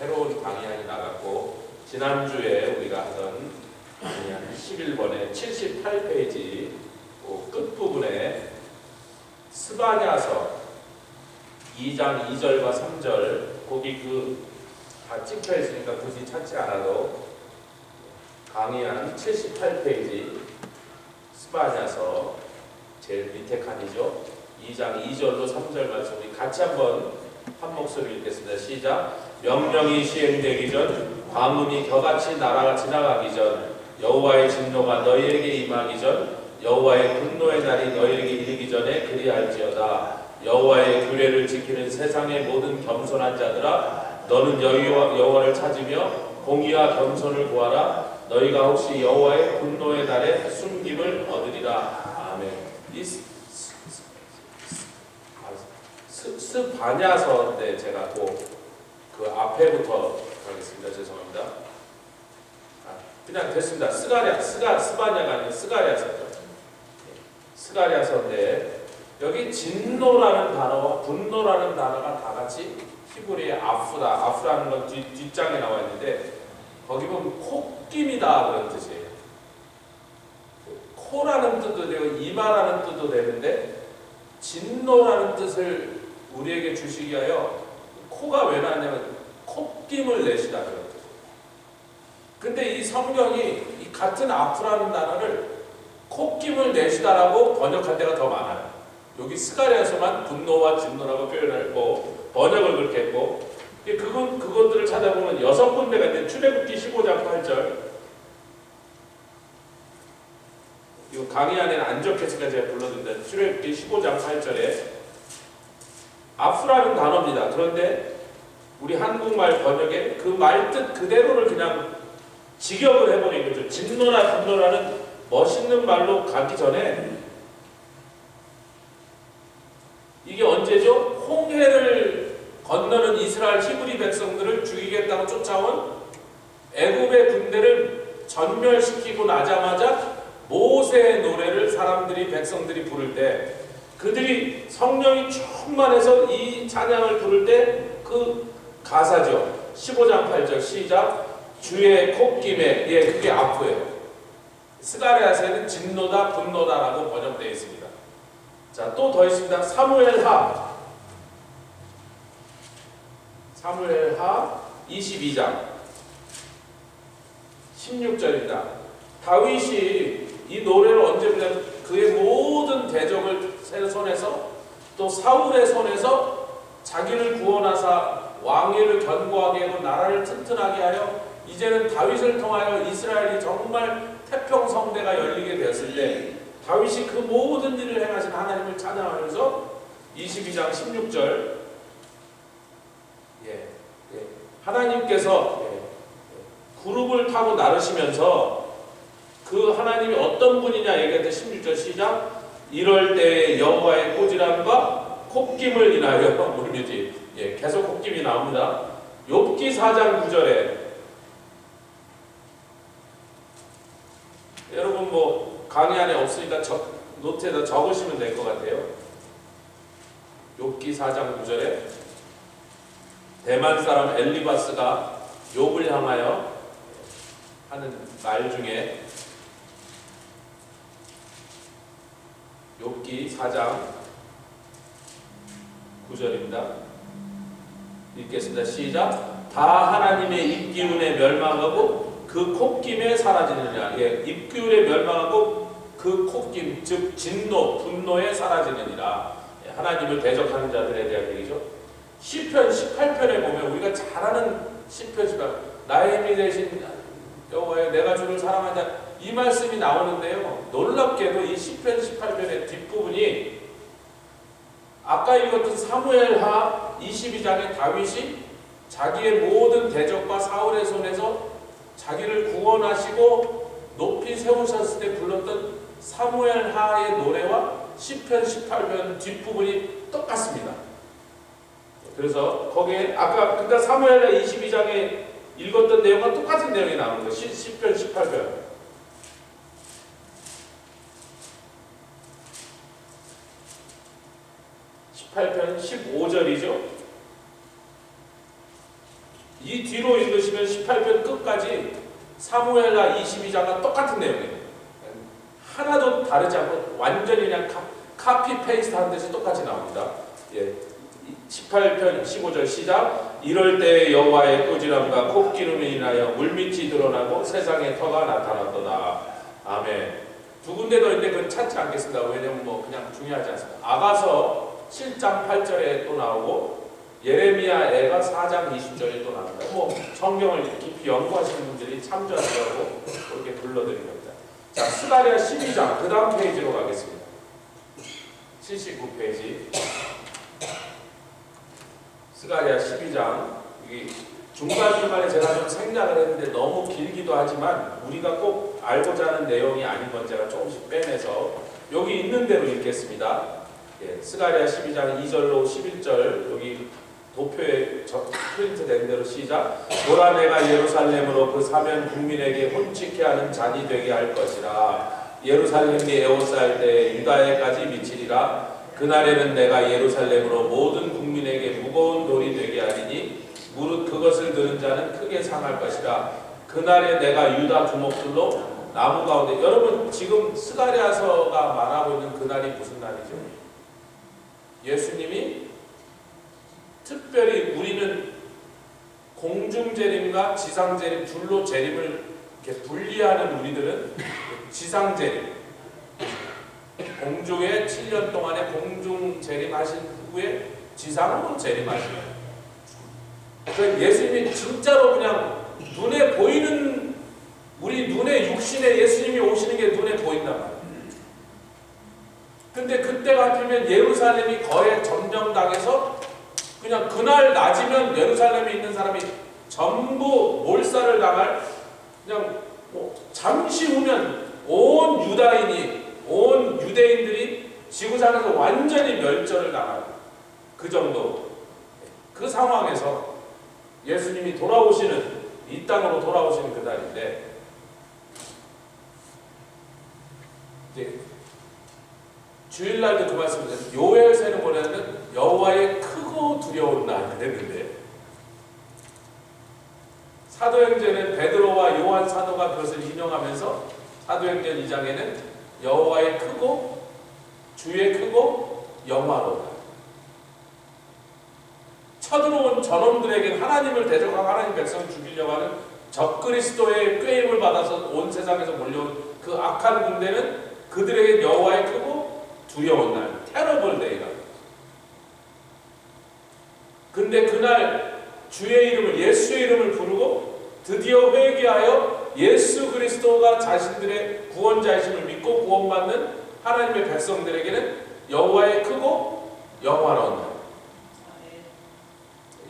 새로운 강의안이 나갔고, 지난주에 우리가 하던 강의안 11번의 78페이지 끝부분에 스바냐서 2장 2절과 3절, 거기 다 찍혀 있으니까 굳이 찾지 않아도 강의안 78페이지 스바냐서 제일 밑에 칸이죠. 2장 2절로 3절 말씀 우리 같이 한번 한 목소리 읽겠습니다. 시작. 명령이 시행되기 전, 광음이 겨같이 나라가 지나가기 전, 여호와의 진노가 너희에게 임하기 전, 여호와의 분노의 날이 너희에게 이르기 전에 그리할지어다. 여호와의 규례를 지키는 세상의 모든 겸손한 자들아, 너는 여호와를 찾으며 공의와 겸손을 구하라. 너희가 혹시 여호와의 분노의 날에 숨김을 얻으리라. 아멘. 이 스바냐서인데 제가 그 앞에부터 가겠습니다. 죄송합니다. 그냥 됐습니다. 스바냐가 아니라 스가랴서죠. 스가랴서인데 여기 진노라는 단어와 분노라는 단어가 다 같이 히브리의 아프라는 건 뒷장에 나와 있는데, 거기 보면 콧김이다 그런 뜻이에요. 코라는 뜻도 되고 이마라는 뜻도 되는데, 진노라는 뜻을 우리에게 주시기 위하여 코가 왜 나왔냐면 콧김을 내시다 그런 뜻이에요. 근데 이 성경이 이 같은 아프라는 단어를 콧김을 내시다라고 번역한 데가 더 많아요. 여기 스가랴에서만 분노와 진노라고 표현했고 번역을 그렇게 했고, 그것들을 찾아보면 6군데가 있는데 출애굽기 15장 8절, 이거 강의 안에는 안 적혔으니까 제가 불러드린다. 출애굽기 15장 8절에 아프라는 단어입니다. 그런데 우리 한국말 번역에 그 말뜻 그대로를 그냥 직역을 해버린 거죠. 진노나 분노라는 멋있는 말로 가기 전에 이게 언제죠? 홍해를 건너는 이스라엘 히브리 백성들을 죽이겠다고 쫓아온 애굽의 군대를 전멸시키고 나자마자 모세의 노래를 백성들이 부를 때, 그들이 성령이 충만해서 이 찬양을 부를 때 그 가사죠. 15장 8절 시작. 주의 콧김에, 그게 아프예요. 스가랴서에는 진노다 분노다라고 번역되어 있습니다. 자, 또 더 있습니다. 사무엘하 22장 16절입니다. 다윗이 이 노래를 언제 부르냐면 그의 모든 대적을 손에서 또 사울의 손에서 자기를 구원하사 왕위를 견고하게 하고 나라를 튼튼하게 하여 이제는 다윗을 통하여 이스라엘이 정말 태평성대가 열리게 되었을 때 다윗이 그 모든 일을 행하신 하나님을 찬양하면서 22장 16절 하나님께서 구름을 타고 나르시면서 그 하나님이 어떤 분이냐 얘기할 때 16절 시작. 이럴 때 여호와의 꼬지람과 콧김을 인하여 물뮤지. 계속 콧김이 나옵니다. 욥기 4장 9절에 여러분 강의 안에 없으니까 노트에다 적으시면 될 것 같아요. 욥기 4장 9절에 대만 사람 엘리바스가 욥을 향하여 하는 말 중에 욥기 4장 9절입니다. 읽겠습니다. 시작. 다 하나님의 입기운에 멸망하고 그 콧김에 사라지느니라. 입기운에 멸망하고 그 콧김, 즉 진노, 분노에 사라지느니라. 하나님을 대적하는 자들에 대한 얘기죠. 시편 18편에 보면 우리가 잘 아는 시편 18편, 나의 힘이 되신 여호와여 내가 주를 사랑하자, 이 말씀이 나오는데요. 놀랍게도 이 시편 18편의 뒷부분이 아까 읽었던 사무엘하 22장의 다윗이 자기의 모든 대적과 사울의 손에서 자기를 구원하시고 높이 세우셨을 때 불렀던 사무엘하의 노래와 시편 18편 뒷부분이 똑같습니다. 그래서 거기에 아까 그러니까 사무엘하 22장에 읽었던 내용과 똑같은 내용이 나오는 거예요. 시편 18편. 18편 15절이죠. 이 뒤로 읽으시면 18편 끝까지 사무엘하 22장과 똑같은 내용이에요. 하나도 다르지 않고 완전히 그냥 카피 페이스트 한 듯이 똑같이 나옵니다. 예. 18편 15절 시작. 이럴 때 여호와의 꾸지람과 콧기름이 인하여 물밑이 드러나고 세상에 터가 나타났도다. 아멘. 두 군데 더 있는데 그건 찾지 않겠습니다. 왜냐면 뭐 그냥 중요하지 않습니다. 아가서 7장 8절에 또 나오고 예레미야 애가 4장 20절에 또 나옵니다. 뭐 성경을 깊이 연구하시는 분들이 참조하시라고 그렇게 불러드린 겁니다. 자, 스가랴 12장 그 다음 페이지로 가겠습니다. 79페이지. 스가랴 12장. 여기 중간중간에 제가 좀 생략을 했는데 너무 길기도 하지만 우리가 꼭 알고자 하는 내용이 아닌 건 제가 조금씩 빼내서 여기 있는 대로 읽겠습니다. 예, 스가랴 12장 2절로 11절 여기 도표에 프린트 된 대로 시작. 보라 내가 예루살렘으로 그 사면 국민에게 혼치케 하는 잔이 되게 할 것이라. 예루살렘이 에워싸일 때 유다에까지 미치리라. 그날에는 내가 예루살렘으로 모든 국민에게 무거운 돌이 되게 하리니 무릇 그것을 드는 자는 크게 상할 것이라. 그날에 내가 유다 두목들로 나무 가운데. 여러분 지금 스가랴서가 말하고 있는 그날이 무슨 날이죠? 예수님이 특별히 우리는 공중재림과 지상재림 둘로 재림을 이렇게 분리하는 우리들은 지상재림, 공중에 7년 동안에 공중재림하신 후에 지상으로 재림하시는. 그러니까 예수님이 진짜로 그냥 눈에 보이는, 우리 눈에 육신에 예수님이 오시는 게 눈에 보인단 말이에요. 근데 그때가 하필이면 예루살렘이 거의 점령당해서 그냥 그날 낮이면 예루살렘에 있는 사람이 전부 몰살을 당할, 그냥 뭐 잠시 후면 온 유다인이, 온 유대인들이 지구상에서 완전히 멸절을 당할 그 정도. 그 상황에서 예수님이 돌아오시는, 이 땅으로 돌아오시는 그날인데, 이제 주일날도 그 말씀을 드렸어요. 요엘서에는 뭐냐면 여호와의 크고 두려운 날 했는데, 사도행전은 베드로와 요한 사도가 그것을 인용하면서 사도행전 2장에는 여호와의 크고 주의 크고 영화로다. 쳐들어온 저놈들에게 하나님을 대적하고 하나님 백성을 죽이려고 하는 적그리스도의 꾀임을 받아서 온 세상에서 몰려온 그 악한 군대는 그들에게 여호와의 크고 두려운 날, 테러블 데이라. 근데 그날 주의 이름을, 예수의 이름을 부르고 드디어 회개하여 예수 그리스도가 자신들의 구원자이심을 믿고 구원받는 하나님의 백성들에게는 여호와의 크고 영화로운 날.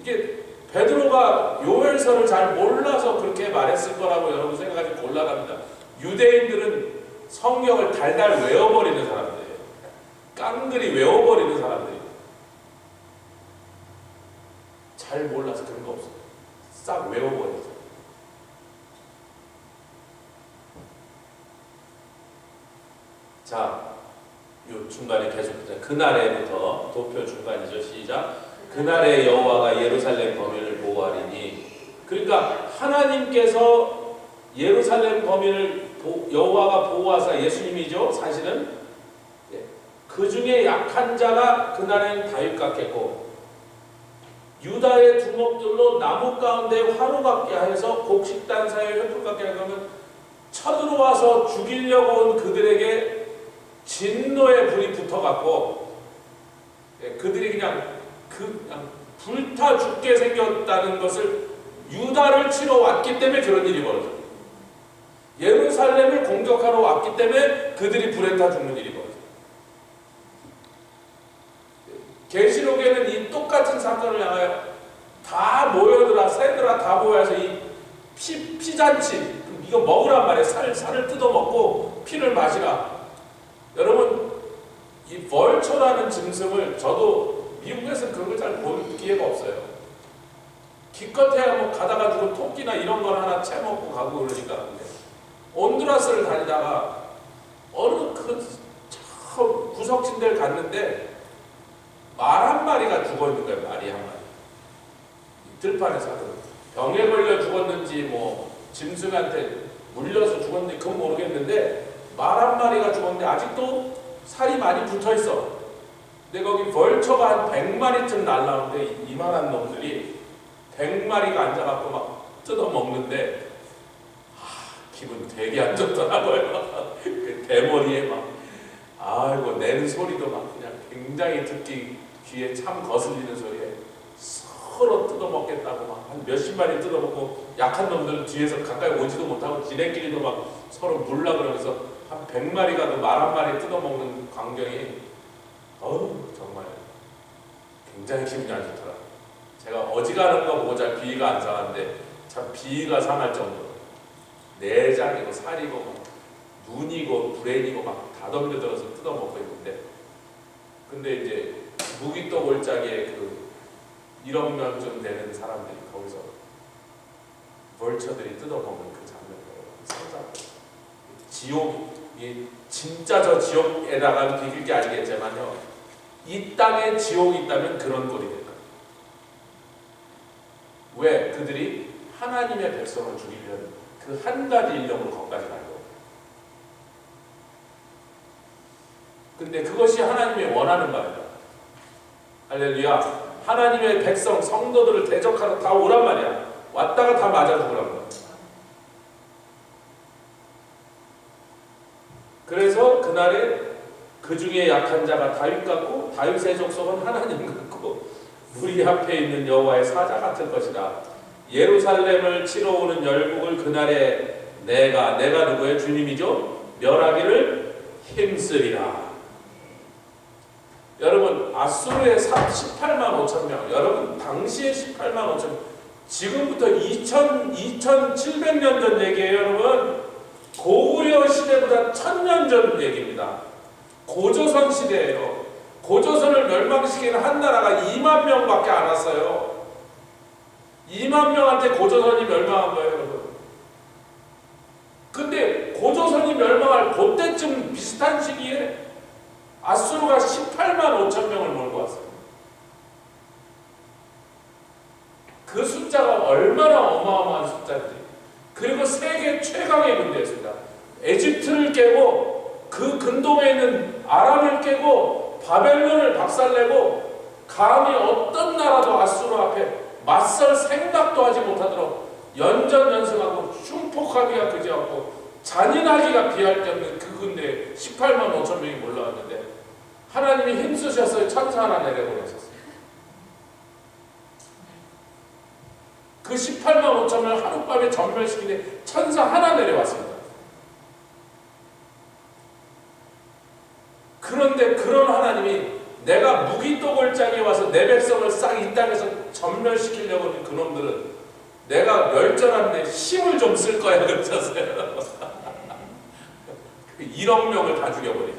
이게 베드로가 요엘서를 잘 몰라서 그렇게 말했을 거라고 여러분 생각하지 곤란합니다. 유대인들은 성경을 달달 외워버리는 사람들이에요. 깡그리 외워버리는 사람들이에요. 잘 몰라서 그런 거 없어요. 싹 외워버려서. 자, 요 중간에 계속 그날에부터 도표 중간이죠. 시작. 그날에 여호와가 예루살렘 거민을 보호하리니. 그러니까 하나님께서 예루살렘 거민을 여호와가 보호하사, 예수님이죠. 사실은 그 중에 약한 자가 그날엔 다윗 같겠고, 유다의 두목들로 나무 가운데 화로 같게 해서 곡식단 사이에 횃불 같게 하면 쳐들어와서 죽이려고 온 그들에게 진노의 불이 붙어갖고 그들이 그냥 불타 죽게 생겼다는 것을 유다를 치러 왔기 때문에 그런 일이 벌어져요. 예루살렘을 공격하러 왔기 때문에 그들이 불에 타 죽는 일이 벌어져요. 계시록에는 이 똑같은 사건을 향하여 다 모여들아, 새들아 다 모여서 이 피잔치, 이거 먹으란 말이에요. 살을 뜯어먹고 피를 마시라. 여러분, 이 벌초라는 짐승을, 저도 미국에서는 그런 걸 잘 볼 기회가 없어요. 기껏해야 뭐 가다가 누구 토끼나 이런 걸 하나 채먹고 가고 그러니까. 온두라스를 다니다가 어느 저 구석진 데를 갔는데 말 한 마리가 죽어 있는 거예요. 말이 한 마리. 들판에서 하더라고요. 병에 걸려 죽었는지 뭐 짐승한테 물려서 죽었는지 그건 모르겠는데 말 한 마리가 죽었는데 아직도 살이 많이 붙어있어. 근데 거기 벌처가 한 100마리쯤 날라오는데 이만한 놈들이 100마리가 앉아갖고 막 뜯어먹는데 기분 되게 안 좋더라고요. 그 대머리에 막 아이고 내는 소리도 막 그냥 굉장히 듣기 귀에 참 거슬리는 소리에 서로 뜯어먹겠다고 막 한 몇십 마리 뜯어먹고 약한 놈들은 뒤에서 가까이 오지도 못하고 지네끼리도 막 서로 물라 그러면서 한 100마리가 그 말 한 마리 뜯어먹는 광경이 정말 굉장히 기분이 안 좋더라. 제가 어지간한 거 보고 잘 비위가 안 상한데 참 비위가 상할 정도로 내장이고 살이고 막 눈이고 브레인이고 막 다 덤벼들어서 뜯어먹고 있는데 근데 이제 무기또골짜기에 그 1억 명쯤 되는 사람들이 거기서 벌처들이 뜯어먹는 그 장면을 상상하고 지옥이 진짜 저 지옥에다가 비길 게 아니겠지만요 이 땅에 지옥이 있다면 그런 꼴이 될 거예요. 왜? 그들이 하나님의 백성을 죽이려는 그 한 가지 일념으로 거기까지 간 거예요. 근데 그것이 하나님이 원하는 바예요. 할렐루야. 하나님의 백성, 성도들을 대적하러 다 오란 말이야. 왔다가 다 맞아 죽으란 거야. 그래서 그날에 그 중에 약한 자가 다윗 같고 다윗의 족속은 하나님 같고 우리 앞에 있는 여호와의 사자 같을 것이다. 예루살렘을 치러 오는 열국을 그날에 내가 누구의 주님이죠? 멸하기를 힘쓰리라. 여러분 아수르의 18만 5천 명 여러분 당시에 18만 5천 명 지금부터 2700년 전 얘기예요. 여러분 고구려 시대보다 1000년 전 얘기입니다. 고조선 시대예요. 고조선을 멸망시키는 한 나라가 2만 명밖에 안 왔어요. 2만 명한테 고조선이 멸망한 거예요. 여러분 근데 고조선이 멸망할 그때쯤 비슷한 시기에 아수르가 18만 5천 명을 몰고 왔어요. 그 숫자가 얼마나 어마어마한 숫자인지. 그리고 세계 최강의 군대였습니다. 에집트를 깨고 그 근동에 있는 아람을 깨고 바벨론을 박살내고 감히 어떤 나라도 아수르 앞에 맞설 생각도 하지 못하도록 연전연승하고 흉폭하기가 그지없고 잔인하기가 비할 데 없는 그 군대에 18만 5천 명이 몰려왔는데 하나님이 힘쓰셔서 천사 하나 내려보내셨어요. 그 18만 5천 명을 하룻밤에 전멸시키는 천사 하나 내려왔습니다. 그런데 그런 하나님이 내가 무기또골짜기에 와서 내 백성을 싹 이 땅에서 전멸시키려고 하는 그놈들은 내가 멸절한데 힘을 좀 쓸 거야 그러셨어요. 1억 명을 다 죽여버리죠.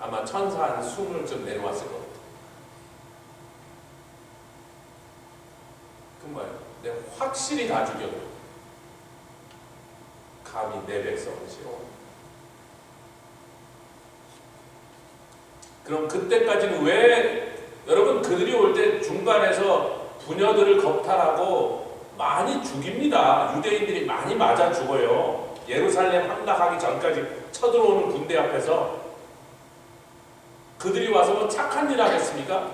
아마 천사 한 20쯤 내려왔을 것 같아요. 그 뭐예요? 내가 확실히 다 죽여버려. 감히 내 백성을 싫어. 그럼 그때까지는 왜 여러분 그들이 올 때 중간에서 부녀들을 겁탈하고 많이 죽입니다. 유대인들이 많이 맞아 죽어요. 예루살렘 함락하기 전까지 쳐들어오는 군대 앞에서 그들이 와서 뭐 착한 일 하겠습니까?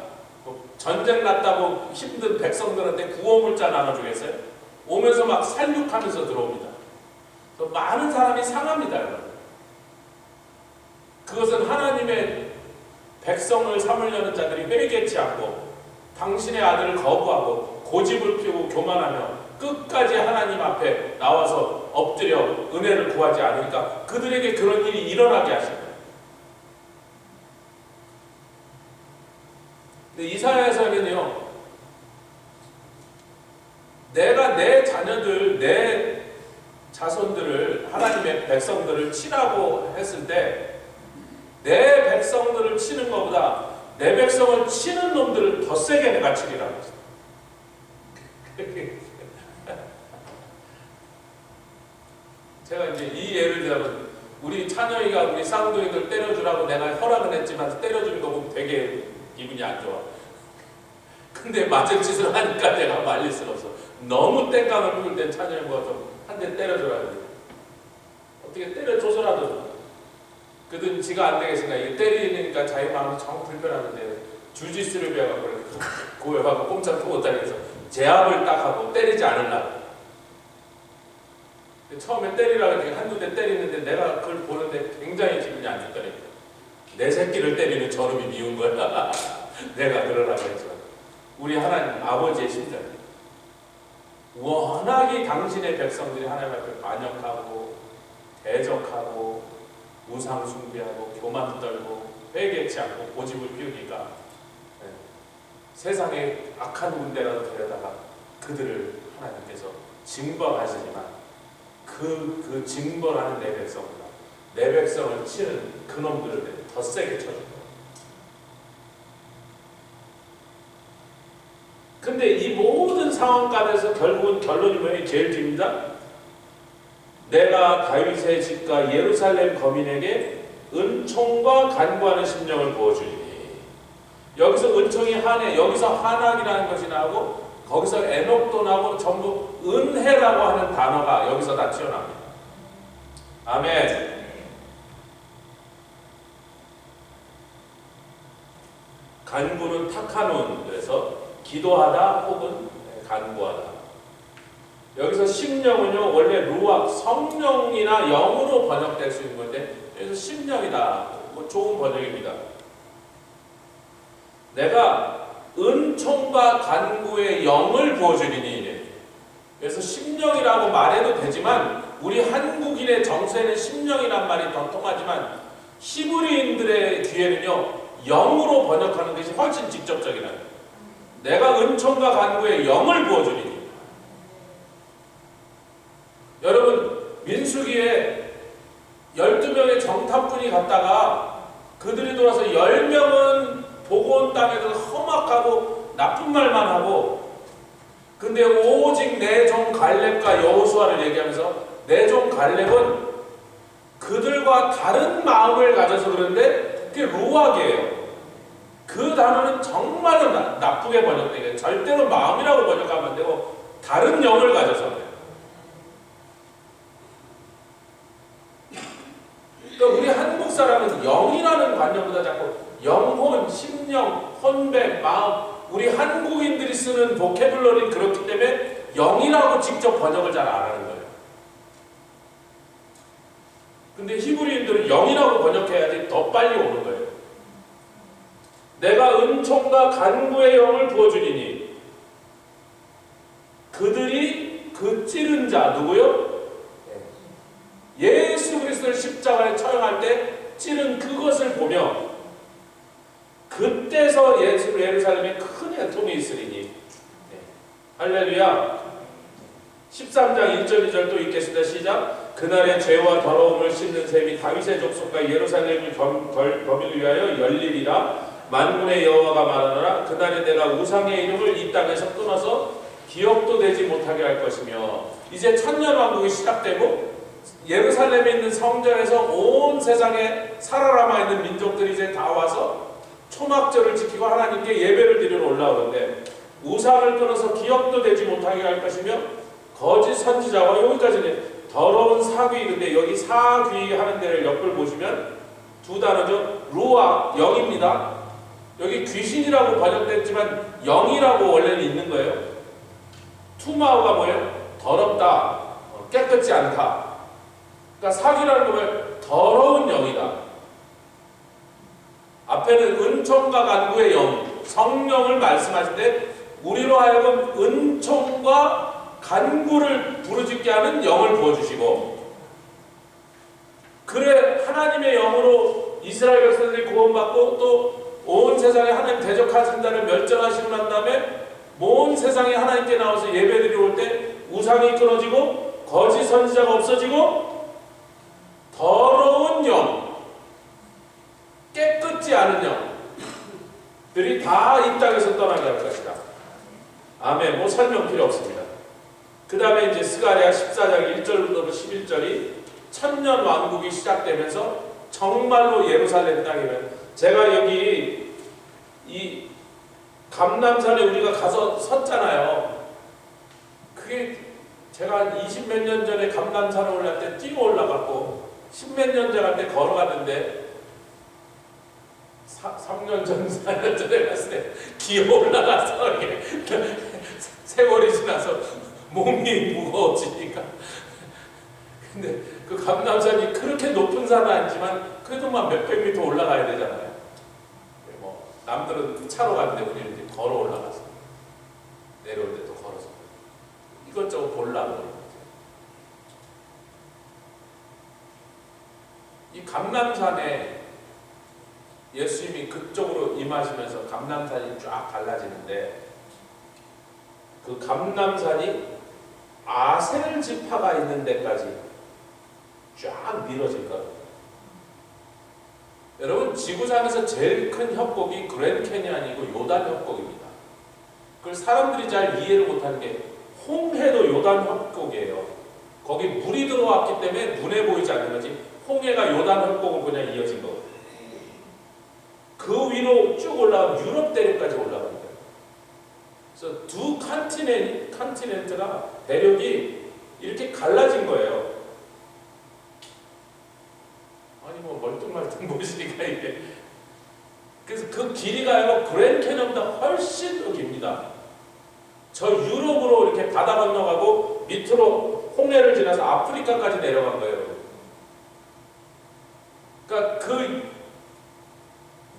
뭐 전쟁 났다고 힘든 백성들한테 구호물자 나눠주겠어요? 오면서 막 살육하면서 들어옵니다. 많은 사람이 상합니다. 여러분. 그것은 하나님의 백성을 삼으려는 자들이 회개치 않고 당신의 아들을 거부하고 고집을 피우고 교만하며 끝까지 하나님 앞에 나와서 엎드려 은혜를 구하지 않으니까 그들에게 그런 일이 일어나게 하신 거예요. 근데 이사야에서는요, 내가 내 자녀들, 내 자손들을, 하나님의 백성들을 치라고 했을 때 내 백성들을 치는 것보다 내 백성을 치는 놈들을 더 세게 내가 치리라고 했어요. 제가 이제 이 예를 들면 우리 찬영이가 우리 쌍둥이들 때려주라고 내가 허락은 했지만 때려주는 거 보면 되게 기분이 안 좋아. 근데 맞은 짓을 하니까 내가 말릴 수가 없어. 너무 땡깡을 부을 땐 찬영이가 좀 한 대 때려줘야 돼. 어떻게 때려줘서라도. 그든 지가 안 되겠으니까 이게 때리니까 자기 마음이 정 불편하는데 주짓수를 배워갖고 고여하고 꼼짝도 못하겠어. 제압을 딱 하고 때리지 않으려고. 처음에 때리라고 했더니 한두 대 때리는데 내가 그걸 보는데 굉장히 기분이 안 좋더니 내 새끼를 때리는 저놈이 미운 거야. 내가 그러라고 했지만 우리 하나님 아버지의 심정, 워낙에 당신의 백성들이 하나님 앞에 반역하고 대적하고 우상 숭배하고 교만 떨고 회개치 않고 고집을 피우니까 세상의 악한 군대라도 데려다가 그들을 하나님께서 징벌하시지만 그 징벌하는 내 백성보다 내 백성을 치는 그놈들을 더 세게 쳐준다. 근데 이 모든 상황 가운데서 결국은 결론이 뭐예요? 제일 뒤입니다. 내가 다윗의 집과 예루살렘 거민에게 은총과 간구하는 심령을 부어주리니. 여기서 은총이 한해, 여기서 한학이라는 것이 나오고 거기서 에녹도 나오고 전부 은혜라고 하는 단어가 여기서 다 튀어나옵니다. 아멘. 간구는 타카눈, 그래서 기도하다 혹은 간구하다. 여기서 심령은요 원래 루악, 성령이나 영으로 번역될 수 있는 건데 여기서 심령이다. 뭐 좋은 번역입니다. 내가 은총과 간구의 영을 부어주리니. 그래서 심령이라고 말해도 되지만 우리 한국인의 정서에는 심령이란 말이 더 통하지만 히브리인들의 귀에는요 영으로 번역하는 것이 훨씬 직접적이라는. 내가 은총과 간구의 영을 부어주리니. 여러분 민수기에 12명의 정탐꾼이 갔다가 그들이 돌아서 10명은 보고 온 땅에서 험악하고 나쁜 말만 하고, 근데 오직 내 종 갈렙과 여호수아를 얘기하면서 내 종 갈렙은 그들과 다른 마음을 가져서 그런데 그게 루악이에요. 그 단어는 정말로 나쁘게 번역돼요. 절대로 마음이라고 번역하면 안 되고 다른 영을 가져서 그래요. 그러니까 우리 한국 사람은 영이라는 관념보다 자꾸 영혼, 심령, 혼배, 마음, 우리 한국인들이 쓰는 보캐블러리 그렇기 때문에 영이라고 직접 번역을 잘 안 하는 거예요. 근데 히브리인들은 영이라고 번역해야지 더 빨리 오는 거예요. 내가 은총과 간구의 영을 부어주리니. 그들이 그 찌른 자 누구요? 예수 그리스도를 십자가에 처형할 때 찌른 그것을 보며 그때서 예루살렘에 큰 애통이 있으리니. 할렐루야. 13장 1절 2절 또 읽겠습니다. 시작. 그날의 죄와 더러움을 씻는 셈이 다윗의 족속과 예루살렘을 범인을 위하여 열리리라. 만군의 여호와가 말하노라. 그날에 내가 우상의 이름을 이 땅에서 끊어서 기억도 되지 못하게 할 것이며. 이제 천년왕국이 시작되고 예루살렘에 있는 성전에서 온 세상에 살아남아 있는 민족들이 이제 다 와서 초막절을 지키고 하나님께 예배를 드리러 올라오는데 우상을 끊어서 기억도 되지 못하게 할 것이며 거짓 선지자와, 여기까지는 더러운 사귀. 근데 여기 사귀 하는 데를 옆을 보시면 두 단어죠. 루악, 영입니다. 여기 귀신이라고 번역됐지만 영이라고 원래는 있는 거예요. 투마우가 뭐예요? 더럽다, 깨끗지 않다. 그러니까 사귀라는 거 뭐예요? 더러운 영이다. 앞에는 은총과 간구의 영, 성령을 말씀하신데 우리로 하여금 은총과 간구를 부르짖게 하는 영을 부어주시고, 그래 하나님의 영으로 이스라엘 백성들이 구원받고 또 온 세상에 하나님 대적하신 자를 멸절하시고 난 다음에 온 세상에 하나님께 나와서 예배드리러 올 때 우상이 끊어지고 거짓 선지자가 없어지고 더러운 영, 깨끗지 않은 영들이 다 이 땅에서 떠나게 할 것이다. 아멘. 뭐 설명 필요 없습니다. 그 다음에 이제 스가랴 14장 1절부터 11절이 천년 왕국이 시작되면서 정말로 예루살렘 땅이면, 제가 여기 이 감람산에 우리가 가서 섰잖아요. 그게 제가 한 20몇 년 전에 감람산에 올라갈 때 뛰어 올라갔고 10몇 년 전에 갈 때 걸어갔는데 3년 전, 4년 전에 갔을 때 기어 올라가서 이게 세월이 지나서 몸이 무거워지니까. 근데 그 감람산이 그렇게 높은 산은 아니지만 그래도 막 몇백 미터 올라가야 되잖아요. 뭐 남들은 차로 가는데 우리는 이제 걸어 올라가서 내려올 때 또 걸어서 이것저것 보려고. 이 감람산에 예수님이 그쪽으로 임하시면서 감람산이 쫙 갈라지는데 그 감람산이 아셀 지파가 있는 데까지 쫙 밀어질 거예요. 여러분, 지구상에서 제일 큰 협곡이 그랜드 캐니언이고 요단 협곡입니다. 그걸 사람들이 잘 이해를 못하는 게 홍해도 요단 협곡이에요. 거기 물이 들어왔기 때문에 눈에 보이지 않는 거지 홍해가 요단 협곡을 그냥 이어진 거거든요. 그 위로 쭉 올라가면 유럽 대륙까지 올라갑니다. 그래서 두 컨티넨트가 대륙이 이렇게 갈라진 거예요. 아니 뭐 멀뚱멀뚱 보시니까 이게. 그래서 그 길이가요 그랜드 캐니언보다 훨씬 더 깁니다. 저 유럽으로 이렇게 바다 건너가고 밑으로 홍해를 지나서 아프리카까지 내려간 거예요. 그러니까 그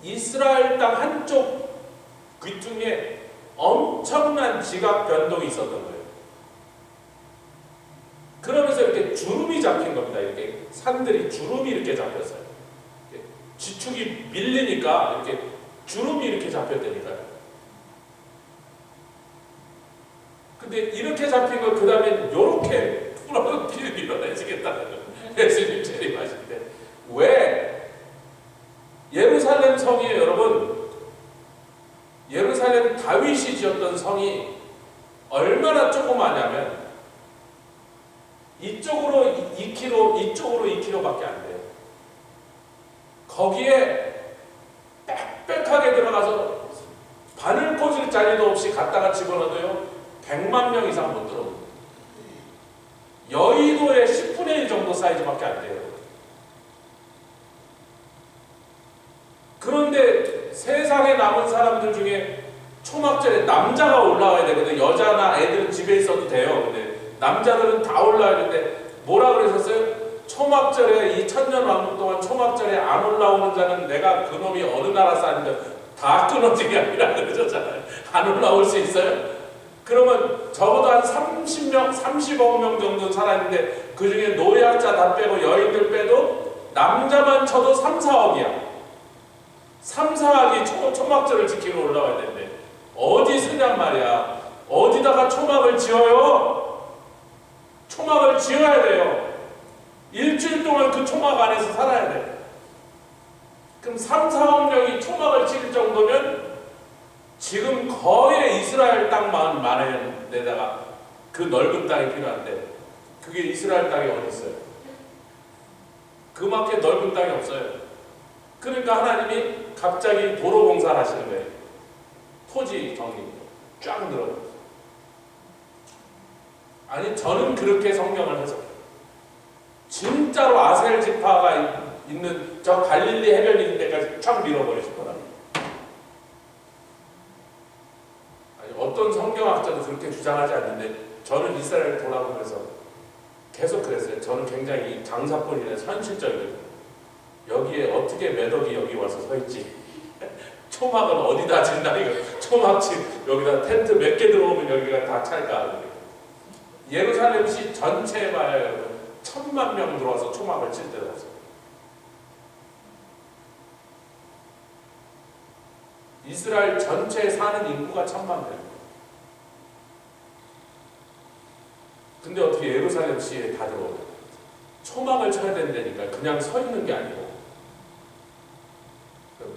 이스라엘 땅 한쪽 귀퉁이에 엄청난 지각 변동이 있었던 거예요. 그러면서 이렇게 주름이 잡힌 겁니다. 이렇게 산들이 주름이 이렇게 잡혔어요. 이렇게 지축이 밀리니까 이렇게 주름이 이렇게 잡혔다니까요. 근데 이렇게 잡힌 걸 그 다음에 이렇게 풀어놓기 밀어내시겠다는 거예요. 예수님 재림하실 때. 왜? 예루살렘 성이에요, 여러분. 예루살렘 다윗이 지었던 성이 얼마나 조그마냐면 이쪽으로 2km, 이쪽으로 2km밖에 안 돼요. 거기에 빽빽하게 들어가서 바늘 꽂을 자리도 없이 갖다가 집어넣어도요 100만 명 이상 못 들어옵니다. 여의도의 10분의 1 정도 사이즈밖에 안 돼요. 그런데 세상에 남은 사람들 중에 초막절에 남자가 올라와야 되거든요. 여자나 애들은 집에 있어도 돼요. 근데 남자들은 다 올라와야 되는데 뭐라 그러셨어요? 초막절에 이 천년 왕국 동안 초막절에 안 올라오는 자는 내가 그놈이 어느 나라 사는데 다 끊어지게 아니라 그러셨잖아요. 안 올라올 수 있어요? 그러면 적어도 한 30명, 30억 명 정도 살았는데 그 중에 노약자 다 빼고 여인들 빼도 남자만 쳐도 3, 4억이야. 3, 4억이 초막절을 지키러 올라와야 되는데 어디 쓰냔 말이야. 어디다가 초막을 지어요? 초막을 지어야 돼요. 일주일 동안 그 초막 안에서 살아야 돼. 그럼 3, 4억 명이 초막을 칠 정도면 지금 거의 이스라엘 땅만 많은 데다가 그 넓은 땅이 필요한데 그게 이스라엘 땅이 어디 있어요? 그만큼 넓은 땅이 없어요. 그러니까 하나님이 갑자기 도로 공사를 하시는 거예요. 토지 정리 쫙 늘어요. 아니 저는 그렇게 성경을 해석해요. 진짜로 아셀 지파가 있는 저 갈릴리 해변 있는 데까지 쫙 밀어버리실 거다. 아니 어떤 성경학자도 그렇게 주장하지 않는데 저는 이스라엘 돌아보면서 계속 그랬어요. 저는 굉장히 장사꾼이라서 현실적이거든요. 여기에 어떻게 매덕이 여기 와서 서 있지? 초막은 어디다 진다 이거. 초막집 여기다 텐트 몇 개 들어오면 여기가 다 찰까? 예루살렘시 전체에 봐야 여러분 1000만 명 들어와서 초막을 칠 때도 없어요. 이스라엘 전체에 사는 인구가 1000만 명. 근데 어떻게 예루살렘시에 다 들어오냐? 초막을 쳐야 된다니까 그냥 서 있는 게 아니고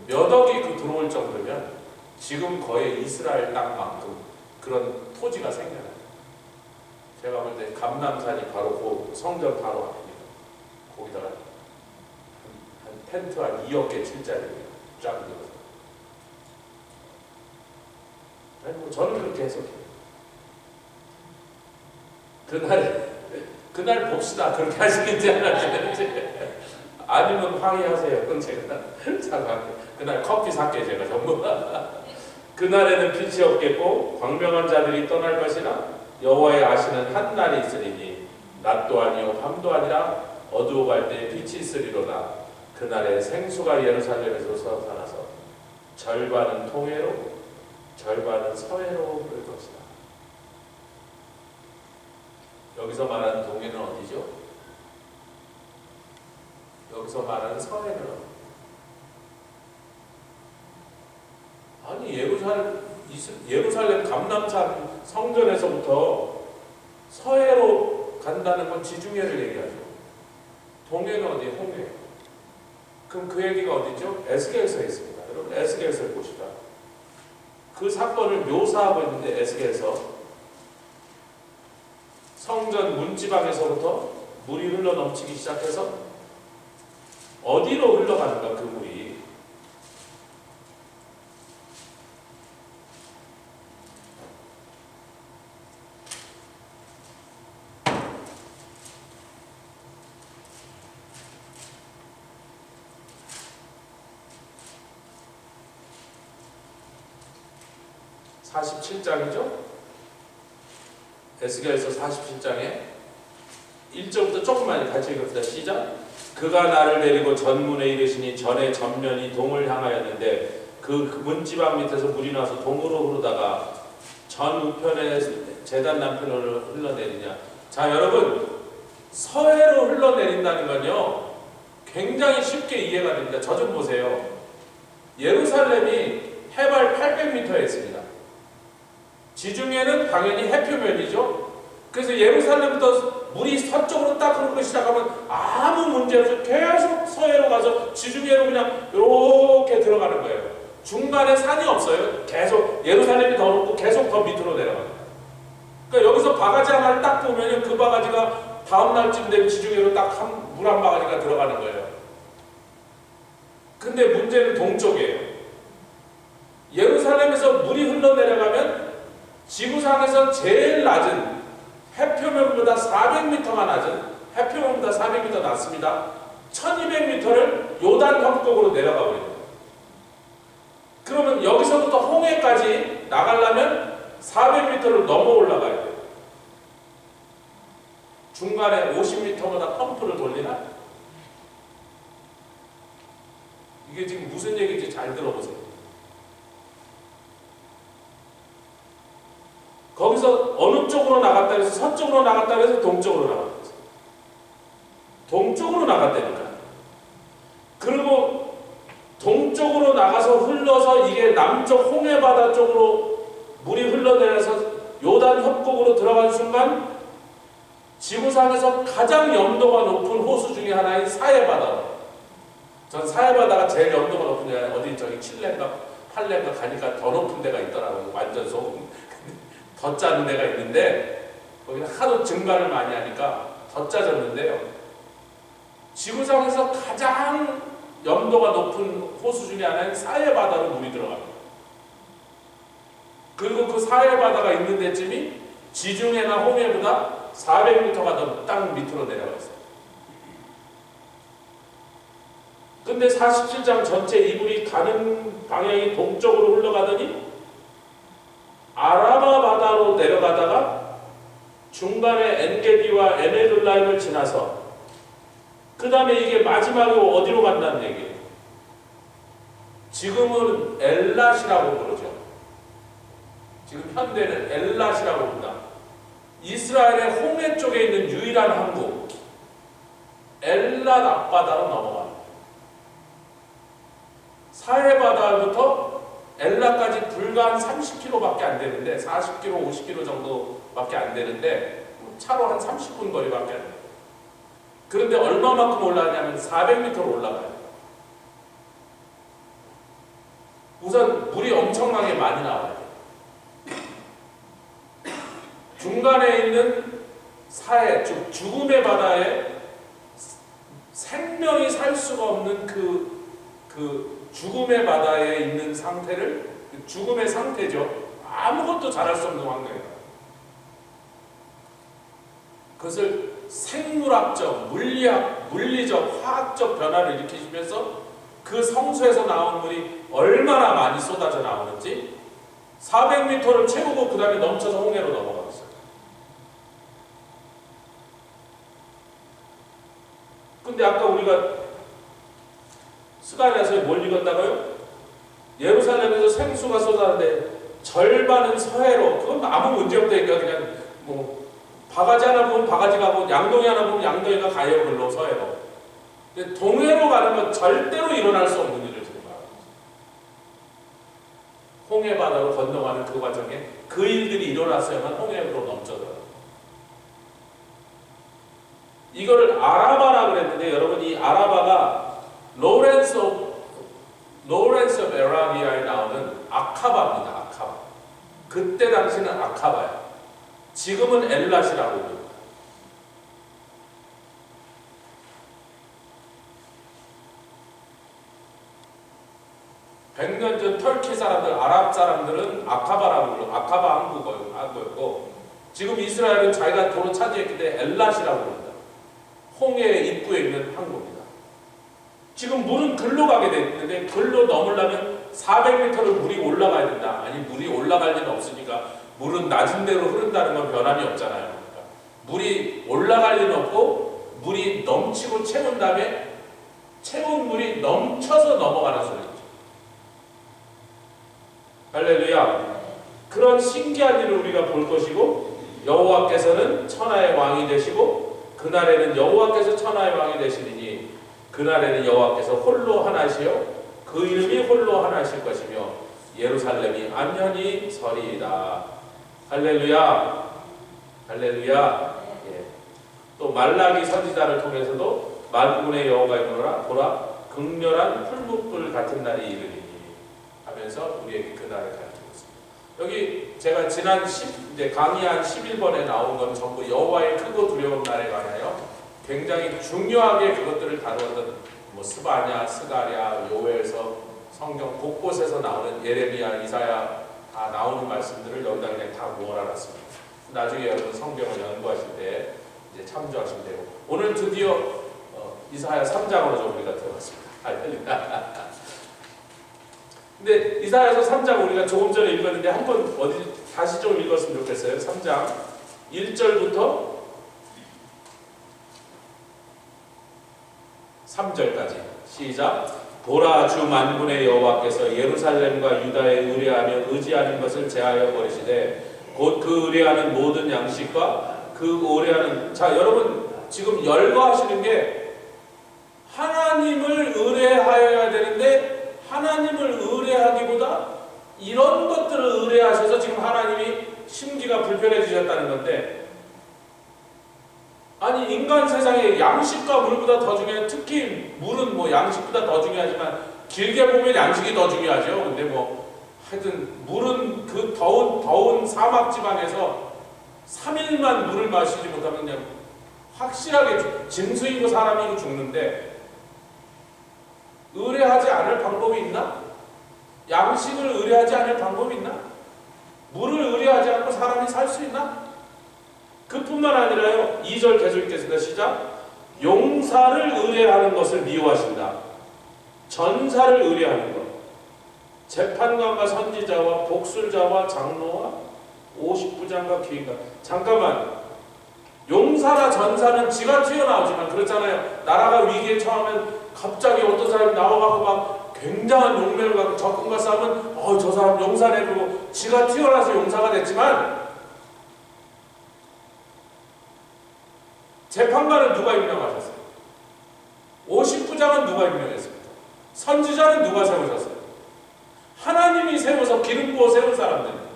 몇 억이 그 들어올 정도면 지금 거의 이스라엘 땅만큼 그런 토지가 생겨나요. 제가 볼 때 감람산이 바로 그 성전 바로 앞입니다. 거기다가 한 텐트 한 2억 개 칠자리 쫙 늘어서 아니 뭐 저는 그렇게 해석해요. 그날 봅시다. 그렇게 하시는지 안 하시는지. 아니면 항의하세요. 그건 제가 사과할게요. 그날 커피 살게 제가 전부. 그날에는 빛이 없겠고 광명한 자들이 떠날 것이나 여호와의 아시는 한 날이 있으리니 낮도 아니요 밤도 아니라 어두워갈 때 빛이 있으리로다. 그날에 생수가 예루살렘에서 솟아나서 절반은 동해로 절반은 서해로 흐를 것이다. 여기서 말하는 동해는 어디죠? 여기서 말하는 서해는 어디? 아니 예루살렘 감람산 성전에서부터 서해로 간다는 건 지중해를 얘기하죠. 동해는 어디? 홍해. 그럼 그 얘기가 어디죠? 에스겔서에 있습니다. 여러분 에스겔서를 보시다. 그 사건을 묘사하고 있는데 에스겔서 성전 문지방에서부터 물이 흘러 넘치기 시작해서 어디로 흘러가는가 그 물이. 47장이죠? 에스겔서 47장에 1절부터 조금만 같이 읽읍시다. 시작. 그가 나를 데리고 전문에 이르시니 전에 전면이 동을 향하였는데 그 문지방 밑에서 물이 나서 동으로 흐르다가 전 우편에 제단 남편으로 흘러내리냐. 자 여러분, 서해로 흘러내린다는 건요 굉장히 쉽게 이해가 됩니다. 저 좀 보세요. 예루살렘이 해발 800m에 있습니다. 지중해는 당연히 해표면이죠. 그래서 예루살렘부터 물이 서쪽으로 딱 흐르기 시작하면 아무 문제 없이 계속 서해로 가서 지중해로 그냥 이렇게 들어가는 거예요. 중간에 산이 없어요. 계속 예루살렘이 더 높고 계속 더 밑으로 내려가요. 그러니까 여기서 바가지 하나를 딱 보면 그 바가지가 다음 날쯤 되면 지중해로 딱 물 한 바가지가 들어가는 거예요. 근데 문제는 동쪽이에요. 예루살렘에서 물이 흘러내려가면 지구상에서 제일 낮은 해표면보다 400m가 낮은 해표면보다 400m 낮습니다. 1200m를 요단 협곡으로 내려가 버립니다. 그러면 여기서부터 홍해까지 나가려면 400m를 넘어 올라가야 돼요. 중간에 50m마다 펌프를 돌리나? 이게 지금 무슨 얘기인지 잘 들어보세요. 거기서 어느 쪽으로 나갔다 해서 서쪽으로 나갔다 해서 동쪽으로 나갔다 해서 동쪽으로 나갔다니까. 그리고 동쪽으로 나가서 흘러서 이게 남쪽 홍해바다 쪽으로 물이 흘러내려서 요단 협곡으로 들어간 순간 지구상에서 가장 염도가 높은 호수 중에 하나인 사해바다. 전 사해바다가 제일 염도가 높은 데가 어디 저기 칠레인가 팔레인가 가니까 더 높은 데가 있더라고요. 완전 소금. 더 짜는 데가 있는데 거기는 하도 증발을 많이 하니까 더 짜졌는데요. 지구상에서 가장 염도가 높은 호수 중에 하나인 사해바다로 물이 들어갑니다. 그리고 그 사해바다가 있는 데쯤이 지중해나 홍해보다 400m가 더 땅 밑으로 내려가 있어요. 근데 47장 전체 이 물이 가는 방향이 동쪽으로 흘러가더니 아라바 바다로 내려가다가 중간에 엔게디와 에네둘라임을 지나서 그 다음에 이게 마지막으로 어디로 간다는 얘기예요. 지금은 엘랏이라고 부르죠. 지금 현대는 엘랏이라고 부른다. 이스라엘의 홍해 쪽에 있는 유일한 항구 엘랏 앞바다로 넘어갑니다. 사해바다부터 엘라까지 불과 한 30km밖에 안 되는데 40km, 50km 정도밖에 안 되는데 차로 한 30분 거리밖에 안 돼요. 그런데 얼마만큼 올라가냐면 400m로 올라가요. 우선 물이 엄청나게 많이 나와요. 중간에 있는 사해, 즉 죽음의 바다에 생명이 살 수가 없는 그 죽음의 바다에 있는 상태를, 죽음의 상태죠. 아무것도 잘할 수 없는 환경이에요. 그것을 생물학적, 물리학, 물리적, 화학적 변화를 일으키시면서 그 성수에서 나온 물이 얼마나 많이 쏟아져 나오는지 400m를 채우고 그 다음에 넘쳐서 홍해로 넘어가겠어요. 근데 아까 우리가 스가랴서에 뭘 읽었다고요? 예루살렘에서 생수가 쏟아지는데 절반은 서해로, 그건 아무 문제 없다니까. 그냥 뭐 바가지 하나 보면 바가지 가고 양동이 하나 보면 양동이가 가요. 글로 서해로. 근데 동해로 가는 건 절대로 일어날 수 없는 일을 지금 말하는 거죠. 홍해 바다로 건너가는 그 과정에 그 일들이 일어났어야만 홍해로 넘쳐들어요. 이거를 아라바라 그랬는데 여러분, 이 아라바가 로렌스 오브 에라비아에 나오는 아카바입니다. 아카바. 그때 당시는 아카바예요. 지금은 엘랏이라고 부릅니다. (100년) 전 터키 사람들, 아랍 사람들은 아카바라고 불러. 아카바 항구였고, 지금 이스라엘은 자기가 도로 차지했기 때문에 엘랏이라고 부릅니다. 홍해 입구에 있는 항구입니다. 지금 물은 글로 가게 돼 있는데, 글로 넘으려면 400m를 물이 올라가야 된다. 아니, 물이 올라갈 리는 없으니까 물은 낮은 데로 흐른다는 건 변함이 없잖아요. 그러니까 물이 올라갈 리는 없고 물이 넘치고 채운 다음에 채운 물이 넘쳐서 넘어가는 소리죠. 할렐루야. 그런 신기한 일을 우리가 볼 것이고, 여호와께서는 천하의 왕이 되시고 그날에는 여호와께서 천하의 왕이 되시리니 그날에는 여호와께서 홀로 하나시요 그 이름이 홀로 하나실 것이며 예루살렘이 안전히 서리이다. 할렐루야. 할렐루야. 예. 또 말라기 선지자를 통해서도 만군의 여호와의 노라 보라 극렬한 풀무불 같은 날이 이르리니 하면서 우리에게 그날을 가르치고 있습니다. 여기 제가 지난 이제 강의한 11번에 나온 건 전부 여호와의 크고 두려운 날에 관하여 굉장히 중요하게 그것들을 다루었던 뭐 스바냐, 스가랴, 요엘서, 성경 곳곳에서 나오는 예레미야, 이사야 다 나오는 말씀들을 여기다 그냥 다 모아놨습니다. 나중에 여러분 성경을 연구하실 때 이제 참조하시면 되고, 오늘 드디어 이사야 3장으로 좀 우리가 들어갔습니다. 근데 이사야서 3장 우리가 조금 전에 읽었는데 한번 어디 다시 좀 읽었으면 좋겠어요. 3장 1절부터 3절까지 시작. 보라, 주 만군의 여호와께서 예루살렘과 유다에 의뢰하며 의지하는 것을 제하여 버리시되 곧 그 의뢰하는 모든 양식과 그 의뢰하는, 자 여러분 지금 열거하시는 게 하나님을 의뢰하여야 되는데 하나님을 의뢰하기보다 이런 것들을 의뢰하셔서 지금 하나님이 심기가 불편해지셨다는 건데, 아니 인간 세상에 양식과 물보다 더 중요한, 특히 물은 뭐 양식보다 더 중요하지만 길게 보면 양식이 더 중요하죠. 근데 뭐 하여튼 물은 그 더운 사막 지방에서 3일만 물을 마시지 못하면 그냥 확실하게 짐승이고 사람이고 죽는데, 의뢰하지 않을 방법이 있나? 양식을 의뢰하지 않을 방법이 있나? 물을 의뢰하지 않고 사람이 살 수 있나? 그뿐만 아니라요, 2절 계속 읽겠습니다. 시작. 용사를 의뢰하는 것을 미워하신다. 전사를 의뢰하는 것, 재판관과 선지자와 복술자와 장로와 50부장과 귀인가. 잠깐만, 용사나 전사는 지가 튀어나오지만 그렇잖아요. 나라가 위기에 처하면 갑자기 어떤 사람이 나와가고 막 굉장한 용맹을 갖고 적군과 싸우면 저 사람 용사네 그러고 지가 튀어나와서 용사가 됐지만, 재판관은 누가 임명하셨어요? 50부장은 누가 임명했습니까? 선지자는 누가 세우셨어요? 하나님이 세워서 기름 부어 세운 사람들입니다.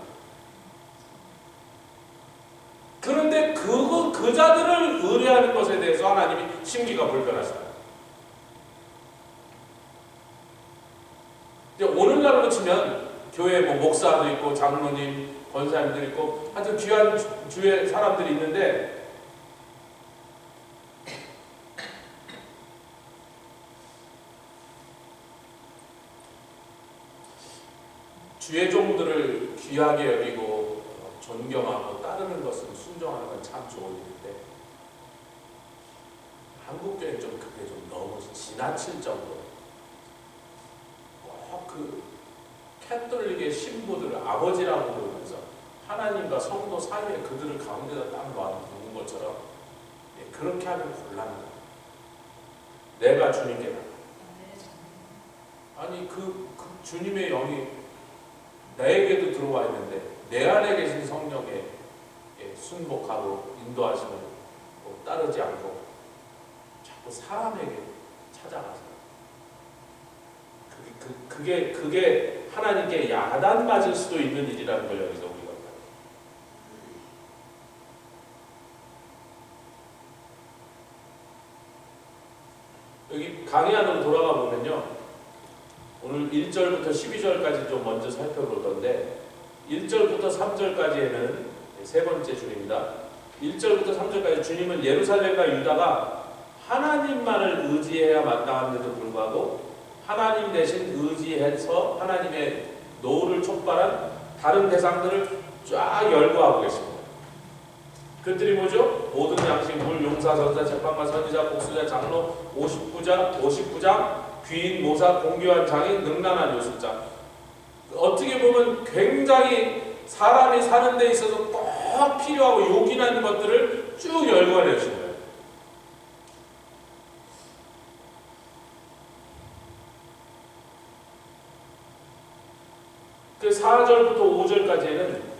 그런데 그 자들을 의뢰하는 것에 대해서 하나님이 심기가 불편하시다. 오늘날로 치면 교회에 뭐 목사도 있고 장로님, 권사님들 있고 하여튼 귀한 주의 사람들이 있는데, 주의 종들을 귀하게 여기고 존경하고 따르는 것은 순종하는 건 참 좋은 일인데 한국 교회는 좀 그게 좀 너무 지나칠 정도로 그 캐톨릭의 신부들을 아버지라고 부르면서 하나님과 성도 사이에 그들을 가운데다 딱 놔두는 것처럼 그렇게 하면 곤란해요. 내가 주님께 아니 그 주님의 영이 나에게도 들어와 있는데 내 안에 계신 성령에 순복하고 인도하심을 따르지 않고 자꾸 사람에게 찾아가서 그게 하나님께 야단 맞을 수도 있는 일이라는 걸 여기서 우리가 봐요. 여기 강의 안으로 돌아가 보면요, 오늘 1절부터 12절까지 좀 먼저 살펴보던데 1절부터 3절까지에는 세 번째 줄입니다. 1절부터 3절까지 주님은 예루살렘과 유다가 하나님만을 의지해야 마땅한데도 불구하고 하나님 대신 의지해서 하나님의 노를 촉발한 다른 대상들을 쫙 열거하고 계십니다. 그들이 뭐죠? 모든 양식, 물, 용사, 전사, 재판관, 선지자, 복수자, 장로, 59장, 귀인, 모사, 공교한 장인, 능란한 요술자. 어떻게 보면 굉장히 사람이 사는 데 있어서 꼭 필요하고 요긴한 것들을 쭉 열거해 주신 거예요. 그 4절부터 5절까지는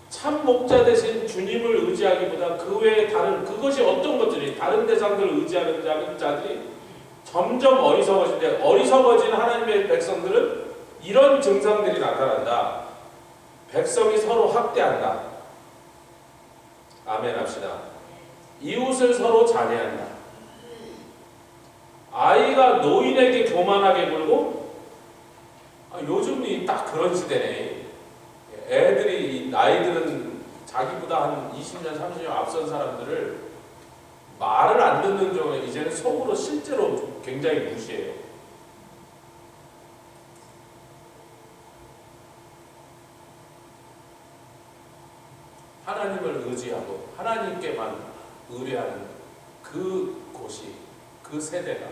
참 목자 대신 주님을 의지하기보다 그 외에 다른 그것이 어떤 것들이 다른 대상들을 의지하는 자들이 점점 어리석어지는데 어리석어진 하나님의 백성들은 이런 증상들이 나타난다. 백성이 서로 학대한다. 아멘 합시다. 이웃을 서로 잔해한다. 아이가 노인에게 교만하게 굴고 요즘이 딱 그런 시대네. 애들이 나이들은 자기보다 한 20년 30년 앞선 사람들을 말을 안 듣는 경우에 이제는 속으로 실제로 굉장히 무시해요. 하나님을 의지하고 하나님께만 의뢰하는 그 곳이 그 세대가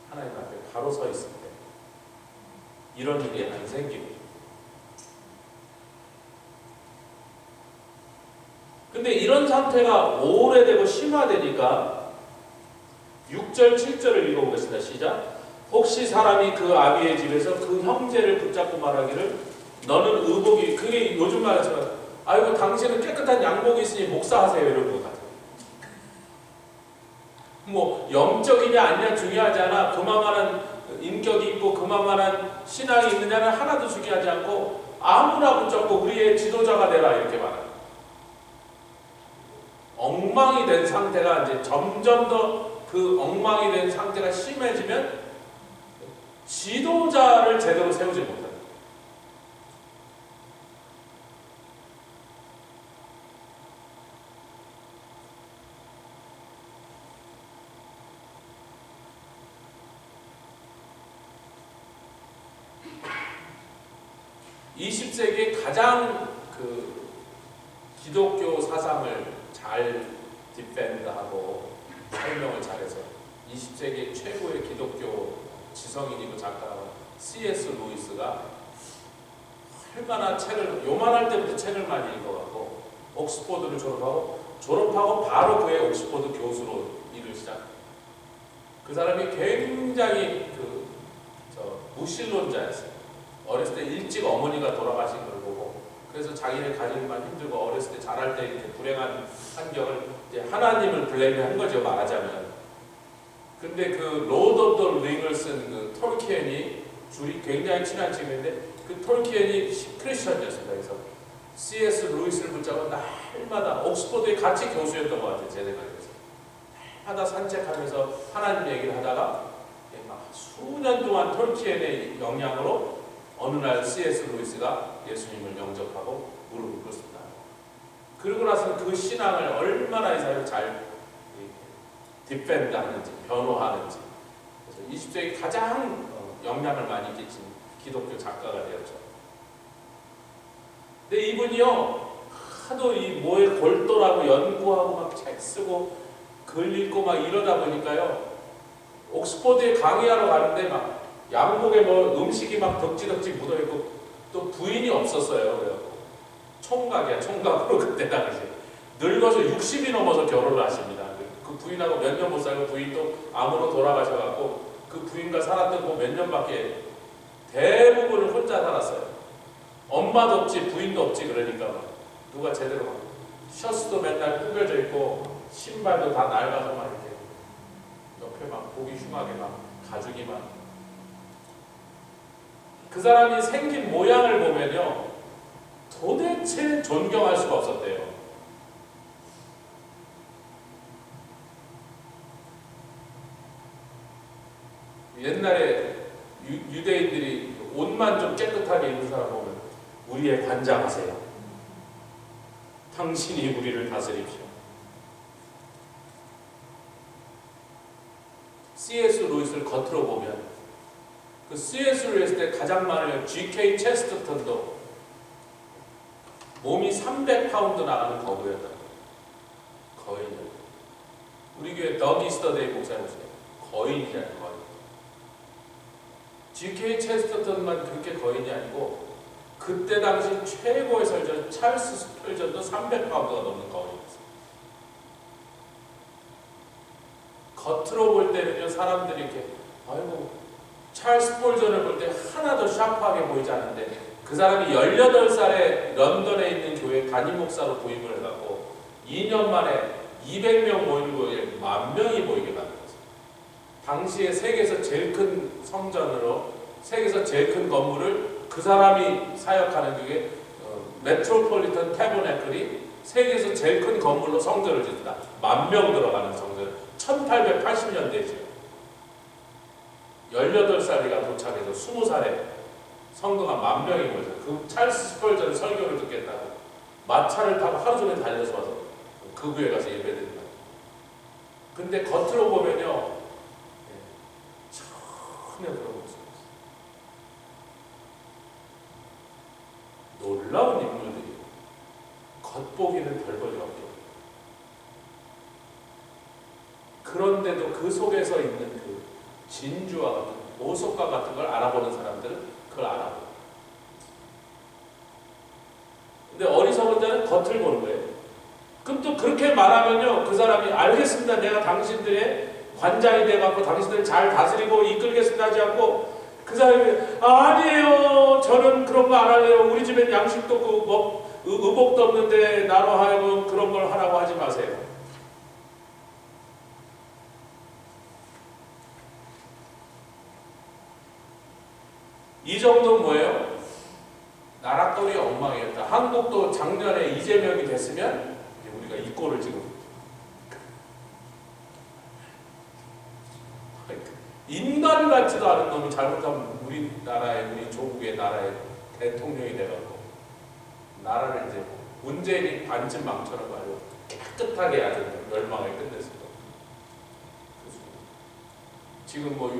하나님 앞에 바로 서 있을 때 이런 일이 안 생기고 근데 이런 상태가 오래되고 심화되니까 6절 7절을 읽어보겠습니다. 시작. 혹시 사람이 그 아비의 집에서 그 형제를 붙잡고 말하기를 너는 의복이 그게 요즘 말하지만 아이고 당신은 깨끗한 양복이 있으니 목사하세요 이런 것 같아요. 뭐 영적이냐 아니냐 중요하지 않아. 그만한 인격이 있고 그만한 신앙이 있느냐는 하나도 중요하지 않고 아무나 붙잡고 우리의 지도자가 되라 이렇게 말해요. 엉망이 된 상태가 이제 점점 더 그 엉망이 된 상태가 심해지면 지도자를 제대로 세우지 못합니다. (20세기에) 가장 그 기독교 사상을 잘 디펜드하고 설명을 잘해서 20세기 최고의 기독교 지성인이고 작가라고 C.S. 루이스가 얼마나 책을 요만할 때부터 책을 많이 읽어갖고 옥스포드를 졸업하고 바로 그의 옥스포드 교수로 일을 시작해요. 그 사람이 굉장히 무신론자였어요. 어렸을 때 일찍 어머니가 돌아가신 걸 보고 그래서 자기네 가정만 힘들고 어렸을 때 자랄 때 이렇게 불행한 환경을 이제 하나님을 블레임한 거죠 말하자면. 근데 그 로드 오브 더 링을 쓴 그 톨키엔이 둘이 굉장히 친한 친구인데 그 톨키엔이 크리스천이었습니다. 그래서 C.S. 루이스를 붙잡고 날마다 옥스포드에 같이 교수였던 것 같아요. 제 생각에서 날마다 산책하면서 하나님 얘기를 하다가 막 수년 동안 톨키엔의 영향으로 어느 날 C.S. 루이스가 예수님을 영접하고 무릎을 꿇습니다. 그러고 나서는 그 신앙을 얼마나 이 사람이 잘 디펜드 하는지, 변호하는지. 그래서 20세기 가장 영향을 많이 끼친 기독교 작가가 되었죠. 근데 이분이요, 하도 이 뭐에 골똘하고 연구하고 막 책 쓰고 글 읽고 막 이러다 보니까요. 옥스퍼드에 강의하러 가는데 막 양복에 뭐 음식이 막 덕지덕지 묻어있고 또 부인이 없었어요. 그래갖고 총각이야, 총각으로 그때 당시 늙어서 60이 넘어서 결혼을 하십니다. 그 부인하고 몇 년 못 살고 부인도 암으로 돌아가셔갖고 그 부인과 살았던 거 몇 년밖에 대부분을 혼자 살았어요. 엄마도 없지 부인도 없지. 그러니까 막 누가 제대로 막 셔츠도 맨날 구겨져 있고 신발도 다 낡아서 막 이렇게 옆에 막 보기 흉하게 막 가죽이 막. 그 사람이 생긴 모양을 보면요 도대체 존경할 수가 없었대요. 옛날에 유대인들이 옷만 좀 깨끗하게 입는 사람 보면 우리의 관장하세요. 당신이 우리를 다스립시오. C.S. 루이스를 겉으로 보면 그 C.S. 루이스 때 가장 많은 G.K. 체스터턴도 몸이 300파운드 나가는 거구였다. 거인이요. 우리 교회 더기 스터데이 목사님 보세요. 거인이잖아요. 거인. G.K. 체스터턴만 그렇게 거인이 아니고 그때 당시 최고의 설전 찰스 스펄전도 300파운드가 넘는 거인이었어요. 겉으로 볼 때는요 사람들이 이렇게 아이고 찰스 스펄전을 볼 때 하나도 샤프하게 보이지 않는데 그 사람이 18살에 런던에 있는 교회 담임 목사로 부임을 해갖고 2년 만에 200명 모이는 거에 10,000명이 모이게 만든 거죠. 당시에 세계에서 제일 큰 성전으로 세계에서 제일 큰 건물을 그 사람이 사역하는 그게 메트로폴리탄 태버네클이 세계에서 제일 큰 건물로 성전을 짓다. 10,000명 들어가는 성전. 1880년대죠. 18살이가 도착해서 20살에 성도가 10,000명이 모여서 그 찰스 스펄전의 설교를 듣겠다고 마차를 타고 하루 종일 달려서 와서 그 교회 가서 예배드린다. 근데 겉으로 보면요 전혀 그런 모습이 없어요. 놀라운 인물들이 겉보기는 별 볼일 없게. 그런데도 그 속에서 있는 그 진주와 같은 보석과 같은 걸 알아보는 사람들은 그걸 알아보고. 근데 어리석은 자는 겉을 보는 거예요. 그럼 또 그렇게 말하면요 그 사람이 알겠습니다. 내가 당신들의 관장이 돼갖고 당신들을 잘 다스리고 이끌겠습니다 하지 않고 그 사람이 아니에요. 저는 그런 거 안 할래요. 우리 집엔 양식도 없고 뭐 의복도 없는데 나로 하여금 그런 걸 하라고 하지 마세요. 이 정도는 뭐예요? 나라 꼴이 엉망이었다. 한국도 작년에 이재명이 됐으면 우리가 이 꼴을 지금 인간 같지도 않은 놈이 잘못하면 우리나라의 우리 조국의 나라의 대통령이 돼가지고 나라를 이제 문재인이 반쯤망처럼 말고 깨끗하게 아주 멸망을 끝냈습니다. 지금 뭐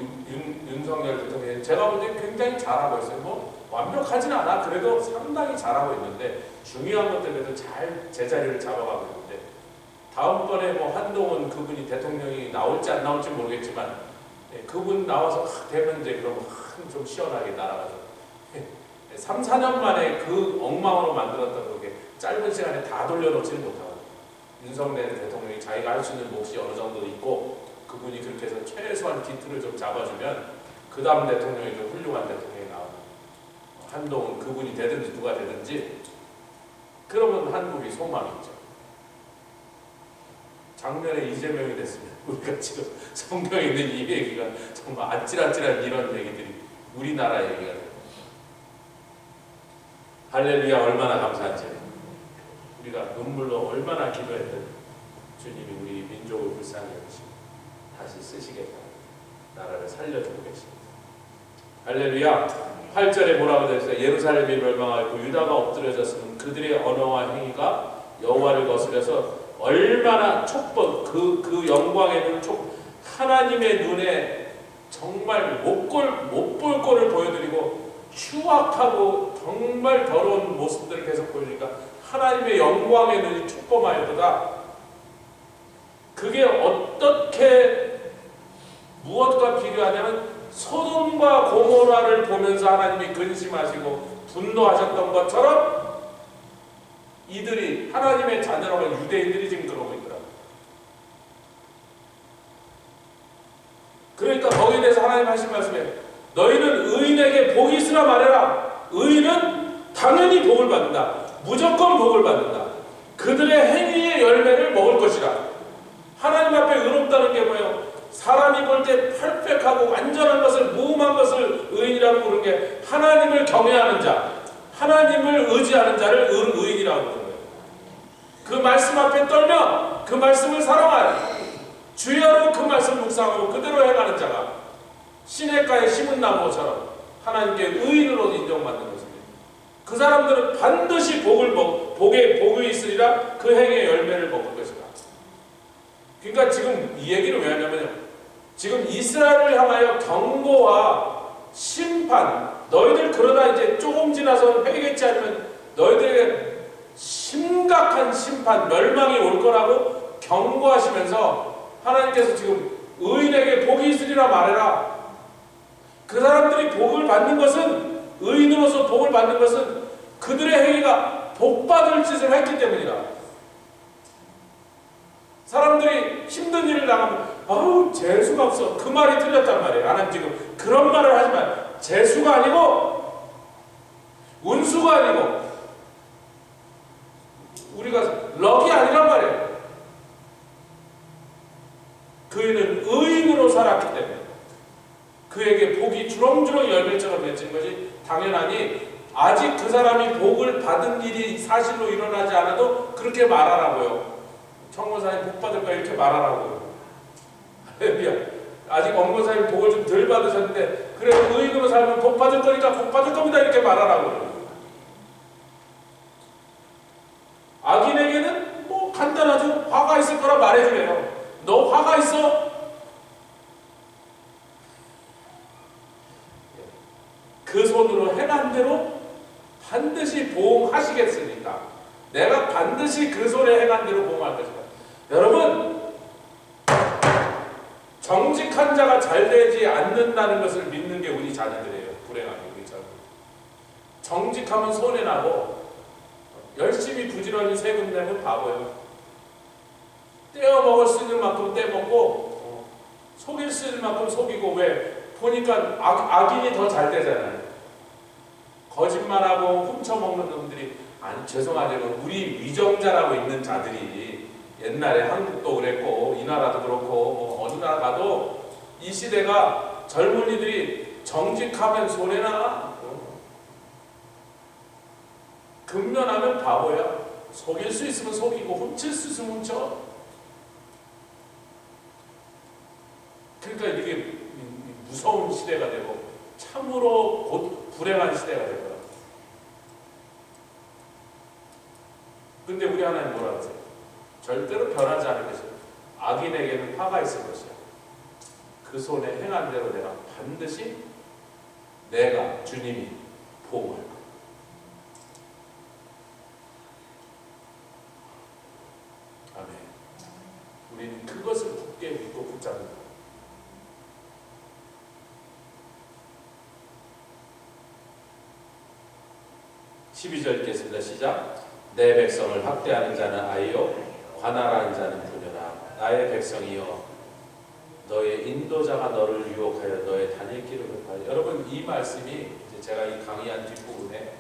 윤석열 대통령이 제가 볼 때 굉장히 잘하고 있어요. 뭐 완벽하진 않아. 그래도 상당히 잘하고 있는데 중요한 것들에도 잘 제자리를 잡아가고 있는데 다음번에 뭐 한동훈 그분이 대통령이 나올지 안 나올지 모르겠지만 그분 나와서 되면 이제 그럼 좀 시원하게 날아가죠. 3, 4년 만에 그 엉망으로 만들었던 그게 짧은 시간에 다 돌려놓지는 못하고 윤석열 대통령이 자기가 할 수 있는 몫이 어느 정도 있고 그분이 그렇게 해서 최소한 기틀을 좀 잡아주면 그 다음 대통령이 좀 훌륭한 대통령이 나오고 한동훈 그분이 되든지 누가 되든지 그러면 한국이 소망이 있죠. 작년에 이재명이 됐으면 우리가 지금 성경에 있는 이 얘기가 정말 아찔아찔한 이런 얘기들이 우리나라 얘기가 돼요. 할렐루야. 얼마나 감사한지. 우리가 눈물로 얼마나 기도했던 주님이 우리 민족을 불쌍히 여기시고 다시 쓰시겠다. 나라를 살려주고 계십니다. 할렐루야. 8절에 뭐라고 되어 있어요? 예루살렘이 멸망하고 유다가 엎드려졌으면 그들의 언어와 행위가 여호와를 거스려서 얼마나 촉법 그 영광에는 하나님의 눈에 정말 못 볼 꼴을 보여드리고 추악하고 정말 더러운 모습들을 계속 보여주니까 하나님의 영광의 눈이 축범하였도다. 그게 어떻게 무엇과 비교하냐면 소돔과 고모라를 보면서 하나님이 근심하시고 분노하셨던 것처럼 이들이 하나님의 자녀라고 유대인들이 지금 그러고 있더라고요. 그러니까 거기에 대해서 하나님 하신 말씀에 너희는 의인에게 복이 있으라 말해라. 의인은 당연히 복을 받는다. 무조건 복을 받는다. 그들의 행위의 열매를 먹을 것이라. 하나님 앞에 의롭다는 게 뭐예요? 사람이 볼 때 퍼펙트하고 완전한 것을, 무음한 것을 의인이라고 부르는 게 하나님을 경외하는 자, 하나님을 의지하는 자를 의인이라고 부르는 거예요. 그 말씀 앞에 떨며 그 말씀을 사랑하여 주여로 그 말씀 묵상하고 그대로 행하는 자가 시냇가에 심은 나무처럼 하나님께 의인으로 인정받는 것입니다. 그 사람들은 반드시 복이 있으리라. 그 행의 열매를 먹을 것이다. 그러니까 지금 이 얘기를 왜 하냐면요, 지금 이스라엘을 향하여 경고와 심판, 너희들 그러다 이제 조금 지나서 회개치 않으면 너희들에게 심각한 심판, 멸망이 올 거라고 경고하시면서 하나님께서 지금 의인에게 복이 있으리라 말해라. 그 사람들이 복을 받는 것은, 의인으로서 복을 받는 것은 그들의 행위가 복받을 짓을 했기 때문이다. 사람들이 힘든 일을 당하면 아우 재수가 없어. 그 말이 틀렸단 말이에요. 하나님 지금 그런 말을 하지만 재수가 아니고 운수가 아니고 우리가 럭이 아니란 말이에요. 그이는 의인으로 살았기 때문에 그에게 복이 주렁주렁 열매처럼 맺힌 것이 당연하니 아직 그 사람이 복을 받은 일이 사실로 일어나지 않아도 그렇게 말하라고요. 청문사님 복 받을 거야 이렇게 말하라고요. 할렐루야. 아직 엄건사님 복을 좀 덜 받으셨는데 그래 의인으로 살면 복 받을 거니까 복 받을 겁니다 이렇게 말하라고요. 악인에게는 뭐 간단하죠. 화가 있을 거라 말해주래요. 너 화가 있어? 그 손으로 행한 대로 반드시 보응하시겠습니까? 내가 반드시 그 손에 행한 대로 보응할 것이다. 여러분, 정직한 자가 잘 되지 않는다는 것을 믿는 게 우리 자녀들이에요. 불행하게 우리 자녀들. 정직하면 손해나고 열심히 부지런히 세금 내면 바보예요. 떼어 먹을 수 있는 만큼 떼먹고 속일 수 있는 만큼 속이고. 왜? 보니까 악인이 더 잘 되잖아요. 거짓말하고 훔쳐먹는 놈들이, 아니 죄송하지만 우리 위정자라고 있는 자들이 옛날에 한국도 그랬고 이 나라도 그렇고 뭐 어느 나라 가도 이 시대가 젊은이들이 정직하면 손해나, 근면하면 바보야. 속일 수 있으면 속이고 훔칠 수 있으면 훔쳐. 그러니까 이게 무서운 시대가 되고 참으로 곧 불행한 시대가 될 거야. 근데 우리 하나님 뭐라 그러세요? 절대로 변하지 않을 것이야. 악인에게는 화가 있을 것이야. 그 손에 행한 대로 내가 반드시 내가 주님이 보응할 거야. 아멘. 우리는 그것을 굳게 믿고 붙잡는다. 12절 읽겠습니다. 시작. 내 백성을 학대하는 자는 아이요 관할하는 자는 부녀라. 나의 백성이여 너의 인도자가 너를 유혹하여 너의 다닐 길을 흑하여. 여러분, 이 말씀이 이제 제가 이 강의한 뒷부분에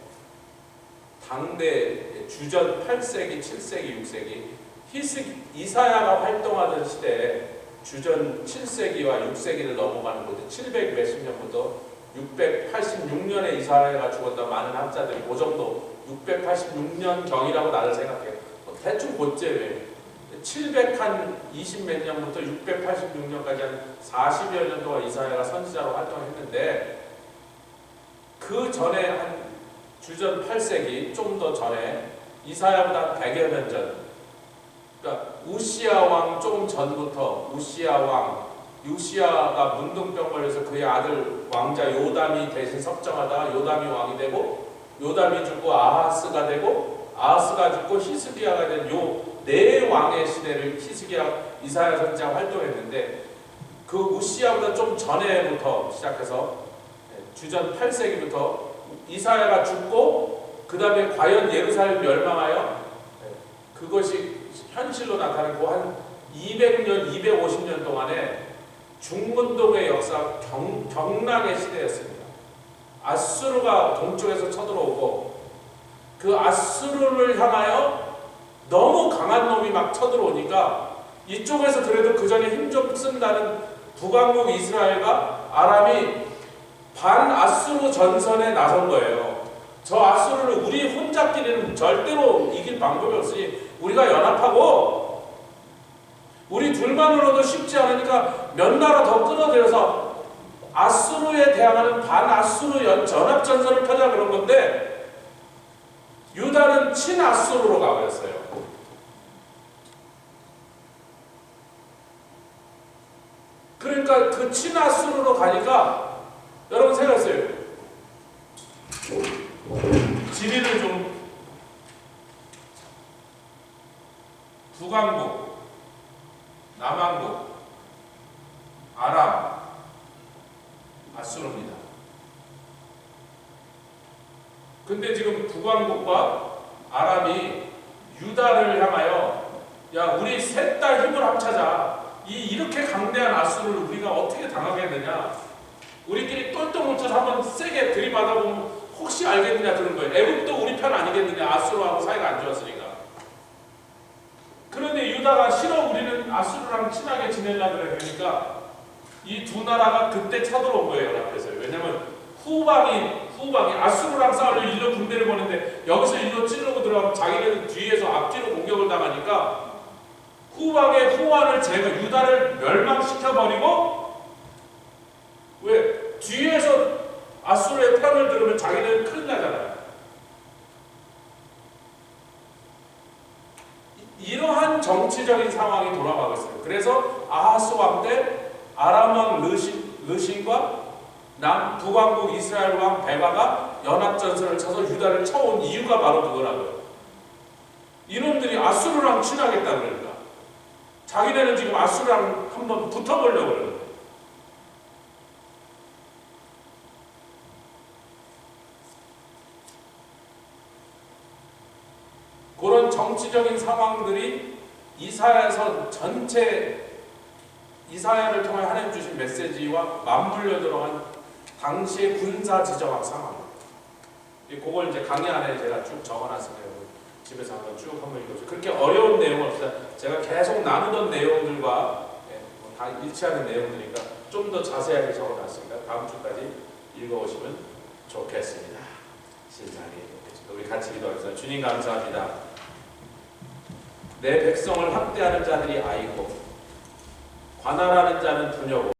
당대 주전 8세기, 7세기, 6세기 이사야가 활동하던 시대에 주전 7세기와 6세기를 넘어가는 곳에 700 몇십 년부터 686년에 이사야가 죽었다. 많은 학자들이 그 정도 686년경이라고 나를 생각해요. 대충 그때에 720 몇 년부터 686년까지 한 40여 년 동안 이사야가 선지자로 활동했는데, 그 전에 한 주전 8세기 좀 더 전에 이사야보다 100여 년 전, 그러니까 우시야 왕 좀 전부터 우시야 왕, 우시야가 문둥병 걸려서 그의 아들 왕자 요담이 대신 섭정하다가 요담이 왕이 되고, 요담이 죽고 아하스가 되고, 아하스가 죽고 히스기야가 된 요 네 왕의 시대를 히스기야 이사야 선지자가 활동했는데 그 우시야보다 좀 전에부터 시작해서 주전 8세기부터 이사야가 죽고 그 다음에 과연 예루살렘 멸망하여 그것이 현실로 나타나고 한 200년, 250년 동안에 중문동의 역사 경락의 시대였습니다. 아수르가 동쪽에서 쳐들어오고 그 아수르를 향하여 너무 강한 놈이 막 쳐들어오니까 이쪽에서 그래도 그 전에 힘 좀 쓴다는 북왕국 이스라엘과 아람이 반아수르 전선에 나선 거예요. 저 아수르를 우리 혼자끼리는 절대로 이길 방법이 없으니 우리가 연합하고 우리 둘만으로도 쉽지 않으니까 몇 나라 더 끌어들여서 아수르에 대항하는 반아수르 연합전선을 펴자 그런 건데 유다는 친아수르로 가버렸어요. 그러니까 그 친아수르로 가니까 여러분 생각하세요. 지리를 좀 북왕국, 남왕국, 아람, 아수르입니다. 근데 지금 북왕국과 아람이 유다를 향하여 야 우리 셋 다 힘을 합쳐자. 이렇게 강대한 아수르를 우리가 어떻게 당하겠느냐. 우리끼리 똘똘 뭉쳐서 한번 세게 들이받아보면 혹시 알겠느냐 그런 거예요. 애국도 우리 편 아니겠느냐. 아수르하고 사이가 안 좋았으니까. 그런데 유다가 싫어 우리는 아수르랑 친하게 지내려고 그래. 그러니까 이 두 나라가 그때 쳐들어온 거예요. 연합해서요. 왜냐면 후방이 아수르랑 싸우려 일로 군대를 보는데 여기서 일로 찌르고 들어가면 자기는 뒤에서 앞뒤로 공격을 당하니까 후방의 후환을 유다를 멸망시켜버리고 왜? 뒤에서 아수르의 편을 들으면 자기는 큰일 나잖아요. 이러한 정치적인 상황이 돌아가고 있어요. 그래서 아하스 왕 때 아람 왕 르신과 북왕국 이스라엘 왕 베가가 연합전선을 쳐서 유다를 쳐온 이유가 바로 그거라고요. 이놈들이 아수르랑 친하겠다 그러니까 자기네는 지금 아수르랑 한번 붙어보려고 그러는 거예요. 그런 정치적인 상황들이 이사야서 전체 이사야를 통해 하나님 주신 메시지와 맞물려 들어간 당시의 군사 지정학 상황. 그걸 이제 강의 안에 제가 쭉 적어놨어요. 집에서 한번 읽어주세요. 그렇게 어려운 내용은 없어요. 제가 계속 나누던 내용들과 다 일치하는 내용들이니까 좀 더 자세하게 적어놨으니까 다음 주까지 읽어오시면 좋겠습니다. 신상이 우리 같이 기도하겠습니다. 주님 감사합니다. 내 백성을 학대하는 자들이 아이고 관할하는 자는 부녀고